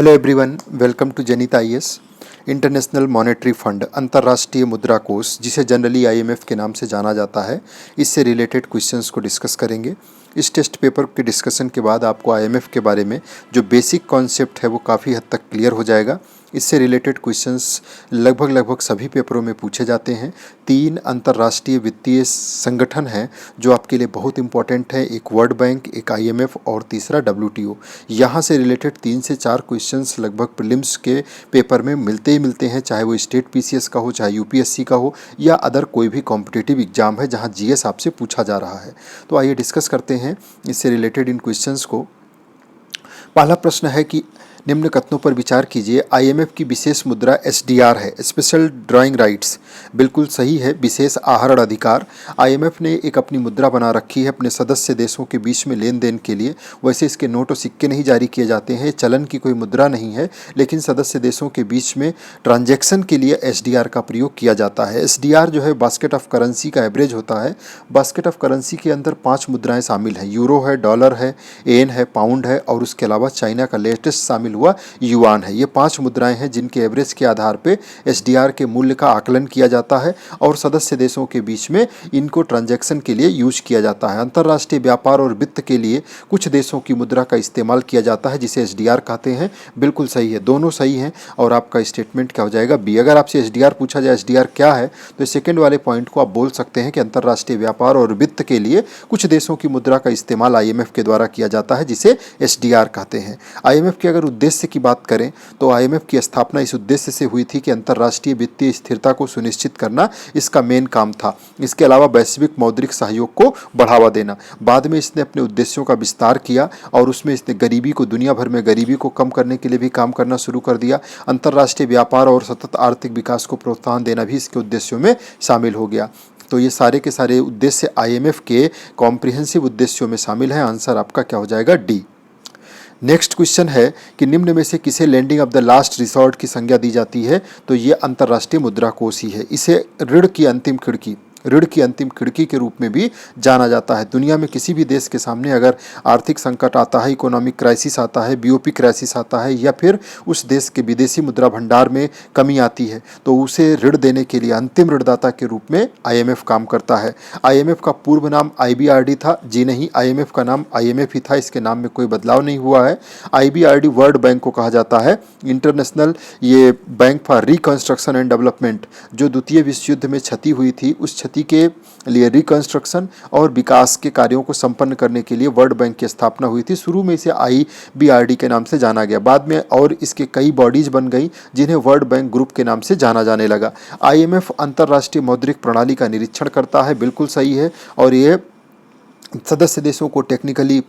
Hello everyone, welcome to जनित IAS. International monetary fund अंतर्राष्ट्रीय मुद्रा कोष, जिसे जनरली आईएमएफ के नाम से जाना जाता है, इससे रिलेटेड क्वेश्चंस को डिस्कस करेंगे। इस टेस्ट पेपर के डिस्कशन के बाद आपको आईएमएफ के बारे में जो बेसिक कॉन्सेप्ट है वो काफ़ी हद तक क्लियर हो जाएगा। इससे रिलेटेड क्वेश्चंस लगभग सभी पेपरों में पूछे जाते हैं। 3 अंतर्राष्ट्रीय वित्तीय संगठन हैं जो आपके लिए बहुत इंपॉर्टेंट है, एक वर्ल्ड बैंक, एक आईएमएफ और तीसरा डब्ल्यूटीओ। यहाँ से रिलेटेड 3 से 4 क्वेश्चंस लगभग प्रीलिम्स के पेपर में मिलते ही मिलते हैं, चाहे वो स्टेट पीसीएस का हो, चाहे यूपीएससी का हो, या अदर कोई भी कॉम्पिटिटिव एग्जाम है जहाँ जीएस आपसे पूछा जा रहा है। तो आइए डिस्कस करते हैं इससे रिलेटेड इन क्वेश्चंस को। पहला प्रश्न है कि निम्न कथनों पर विचार कीजिए। आईएमएफ की विशेष मुद्रा एसडीआर है, स्पेशल ड्राइंग राइट्स। बिल्कुल सही है, विशेष आहरण अधिकार। आईएमएफ ने एक अपनी मुद्रा बना रखी है अपने सदस्य देशों के बीच में लेन देन के लिए। वैसे इसके नोट और सिक्के नहीं जारी किए जाते हैं, चलन की कोई मुद्रा नहीं है, लेकिन सदस्य देशों के बीच में ट्रांजैक्शन के लिए एसडीआर का प्रयोग किया जाता है। एसडीआर जो है बास्केट ऑफ करेंसी का एवरेज होता है। बास्केट ऑफ करेंसी के अंदर 5 मुद्राएं शामिल हैं, यूरो है, डॉलर है, येन है, पाउंड है और उसके अलावा चाइना का लेटेस्ट शामिल हुआ युआन है। ये 5 मुद्राएं हैं जिनके एवरेज के आधार पे एसडीआर के मूल्य का आकलन किया जाता है और सदस्य देशों के बीच में इनको ट्रांजैक्शन के लिए यूज किया जाता है। अंतर्राष्ट्रीय व्यापार और वित्त के लिए कुछ देशों की मुद्रा का इस्तेमाल किया जाता है जिसे एसडीआर कहते हैं। बिल्कुल सही है, दोनों सही हैं और आपका स्टेटमेंट क्या हो जाएगा, बी। अगर आपसे एसडीआर पूछा जाए एसडीआर क्या है, तो सेकेंड वाले पॉइंट को आप बोल सकते हैं कि अंतर्राष्ट्रीय व्यापार और वित्त के लिए कुछ देशों की मुद्रा का इस्तेमाल आईएमएफ के द्वारा किया जाता है जिसे एसडीआर कहते हैं। आईएमएफ के अगर उद्देश्य की बात करें तो आईएमएफ की स्थापना इस उद्देश्य से हुई थी कि अंतर्राष्ट्रीय वित्तीय स्थिरता को सुनिश्चित करना इसका मेन काम था। इसके अलावा वैश्विक मौद्रिक सहयोग को बढ़ावा देना। बाद में इसने अपने उद्देश्यों का विस्तार किया और उसमें इसने गरीबी को, दुनिया भर में गरीबी को कम करने के लिए भी काम करना शुरू कर दिया। अंतर्राष्ट्रीय व्यापार और सतत आर्थिक विकास को प्रोत्साहन देना भी इसके उद्देश्यों में शामिल हो गया। तो ये सारे के सारे उद्देश्य आईएमएफ के कॉम्प्रिहेंसिव उद्देश्यों में शामिल हैं। आंसर आपका क्या हो जाएगा, डी। नेक्स्ट क्वेश्चन है कि निम्न में से किसे landing of the last resort की संज्ञा दी जाती है, तो ये अंतर्राष्ट्रीय मुद्रा कोष ही है। इसे ऋण की अंतिम खिड़की के रूप में भी जाना जाता है। दुनिया में किसी भी देश के सामने अगर आर्थिक संकट आता है, इकोनॉमिक क्राइसिस आता है, बीओपी क्राइसिस आता है, या फिर उस देश के विदेशी मुद्रा भंडार में कमी आती है, तो उसे ऋण देने के लिए अंतिम ऋणदाता के रूप में आईएमएफ काम करता है। आईएमएफ का पूर्व नाम आईबीआरडी था, जी नहीं, आईएमएफ का नाम आईएमएफ ही था, इसके नाम में कोई बदलाव नहीं हुआ है। आईबीआरडी वर्ल्ड बैंक को कहा जाता है, इंटरनेशनल ये bank for reconstruction and development. जो द्वितीय विश्व युद्ध में क्षति हुई थी, उस क्षति के लिए रिकंस्ट्रक्शन और विकास के कार्यों को संपन्न करने के लिए वर्ल्ड बैंक की स्थापना हुई थी। शुरू में इसे आईबीआरडी के नाम से जाना गया, बाद में और इसके कई बॉडीज बन गई जिन्हें वर्ल्ड बैंक ग्रुप के नाम से जाना जाने लगा। आईएमएफ अंतर्राष्ट्रीय मौद्रिक प्रणाली का निरीक्षण करता है, बिल्कुल सही है, और ये सदस्य देशों को टेक्निकली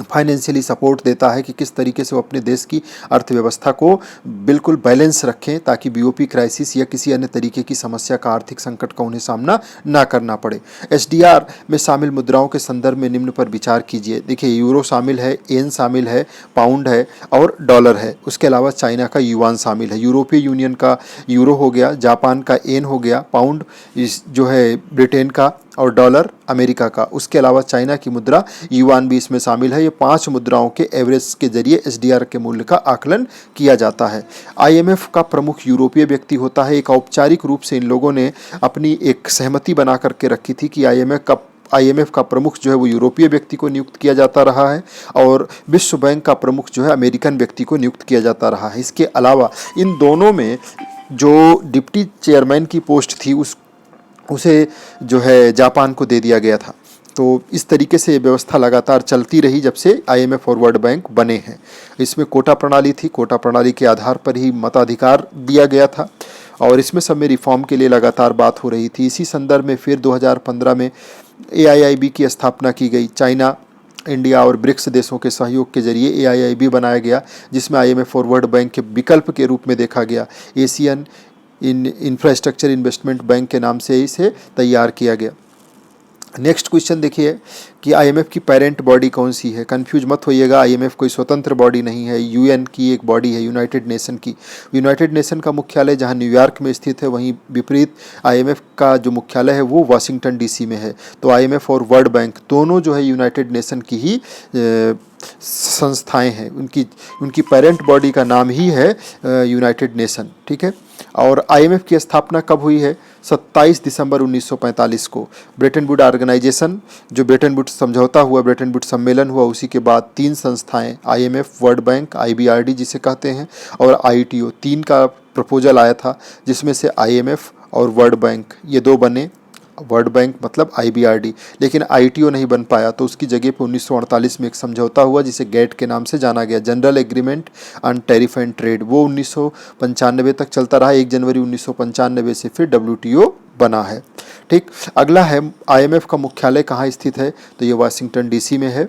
फाइनेंशियली सपोर्ट देता है कि किस तरीके से वो अपने देश की अर्थव्यवस्था को बिल्कुल बैलेंस रखें ताकि बीओपी क्राइसिस या किसी अन्य तरीके की समस्या का, आर्थिक संकट का उन्हें सामना ना करना पड़े। एसडीआर में शामिल मुद्राओं के संदर्भ में निम्न पर विचार कीजिए। देखिए, यूरो शामिल है, येन शामिल है, पाउंड है और डॉलर है। उसके अलावा चाइना का युआन शामिल है। यूरोपीय यूनियन का यूरो हो गया, जापान का येन हो गया, पाउंड जो है ब्रिटेन का और डॉलर अमेरिका का। उसके अलावा चाइना की मुद्रा युआन भी इसमें शामिल है। ये 5 मुद्राओं के एवरेज के जरिए एसडीआर के मूल्य का आकलन किया जाता है। आईएमएफ का प्रमुख यूरोपीय व्यक्ति होता है। एक औपचारिक रूप से इन लोगों ने अपनी एक सहमति बना करके रखी थी कि आईएमएफ का प्रमुख जो है वो यूरोपीय व्यक्ति को नियुक्त किया जाता रहा है और विश्व बैंक का प्रमुख जो है अमेरिकन व्यक्ति को नियुक्त किया जाता रहा है। इसके अलावा इन दोनों में जो डिप्टी चेयरमैन की पोस्ट थी उसे जो है जापान को दे दिया गया था। तो इस तरीके से ये व्यवस्था लगातार चलती रही जब से आईएमएफ और वर्ल्ड बैंक बने हैं। इसमें कोटा प्रणाली थी, कोटा प्रणाली के आधार पर ही मताधिकार दिया गया था और इसमें सब में रिफॉर्म के लिए लगातार बात हो रही थी। इसी संदर्भ में फिर 2015 में एआईआईबी की स्थापना की गई। चाइना, इंडिया और ब्रिक्स देशों के सहयोग के जरिए एआईआईबी बनाया गया, जिसमें आईएमएफ और वर्ल्ड बैंक के विकल्प के रूप में देखा गया। एशियन इंफ्रास्ट्रक्चर इन्वेस्टमेंट बैंक के नाम से इसे तैयार किया गया। नेक्स्ट क्वेश्चन देखिए कि आईएमएफ की पेरेंट बॉडी कौन सी है। कंफ्यूज मत होइएगा, आईएमएफ कोई स्वतंत्र बॉडी नहीं है, यूएन की एक बॉडी है, यूनाइटेड नेशन की। यूनाइटेड नेशन का मुख्यालय जहां न्यूयॉर्क में स्थित है, वहीं विपरीत आईएमएफ का जो मुख्यालय है वो वाशिंगटन डीसी में है। तो आईएमएफ और वर्ल्ड बैंक दोनों जो है यूनाइटेड नेशन की ही संस्थाएं हैं, उनकी पेरेंट बॉडी का नाम ही है यूनाइटेड नेशन, ठीक है। और आईएमएफ की स्थापना कब हुई है? 27 दिसंबर 1945 को। ब्रेटन वुड ऑर्गेनाइजेशन, जो ब्रेटन वुड समझौता हुआ, ब्रेटन वुड सम्मेलन हुआ, उसी के बाद 3 संस्थाएं, आईएमएफ, वर्ल्ड बैंक, आईबीआरडी जिसे कहते हैं, और आईटीओ, 3 का प्रपोजल आया था, जिसमें से आईएमएफ और वर्ल्ड बैंक ये 2 बने। वर्ल्ड बैंक मतलब आईबीआरडी, लेकिन आईटीओ नहीं बन पाया, तो उसकी जगह पे 1948 में एक समझौता हुआ जिसे गेट के नाम से जाना गया, general agreement on tariff and trade. वो 1995 तक चलता रहा। 1 जनवरी 1995 से फिर डब्ल्यूटीओ बना है, ठीक। अगला है आईएमएफ का मुख्यालय कहाँ स्थित है? तो ये वाशिंगटन डीसी में है।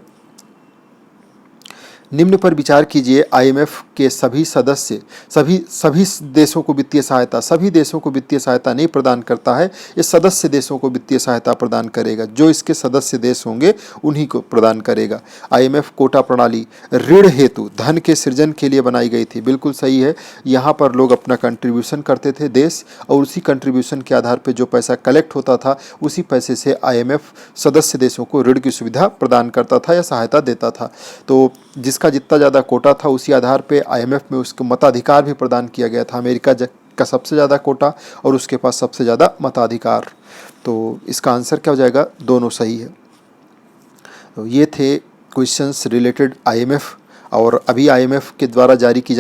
निम्न पर विचार कीजिए, आईएमएफ के सभी सदस्य सभी देशों को वित्तीय सहायता, सभी देशों को वित्तीय सहायता नहीं प्रदान करता है, ये सदस्य देशों को वित्तीय सहायता प्रदान करेगा। जो इसके सदस्य देश होंगे उन्हीं को प्रदान करेगा। आईएमएफ कोटा प्रणाली ऋण हेतु धन के सृजन के लिए बनाई गई थी। बिल्कुल सही है। यहाँ पर लोग अपना कंट्रीब्यूशन करते थे देश, और उसी कंट्रीब्यूशन के आधार पर जो पैसा कलेक्ट होता था उसी पैसे से आईएमएफ सदस्य देशों को ऋण की सुविधा प्रदान करता था या सहायता देता था। तो जिसका जितना ज़्यादा कोटा था उसी आधार पे आईएमएफ में उसको मताधिकार भी प्रदान किया गया था। अमेरिका का सबसे ज़्यादा कोटा और उसके पास सबसे ज़्यादा मताधिकार। तो इसका आंसर क्या हो जाएगा? दोनों सही है। तो ये थे क्वेश्चंस रिलेटेड आईएमएफ, और अभी आईएमएफ के द्वारा जारी की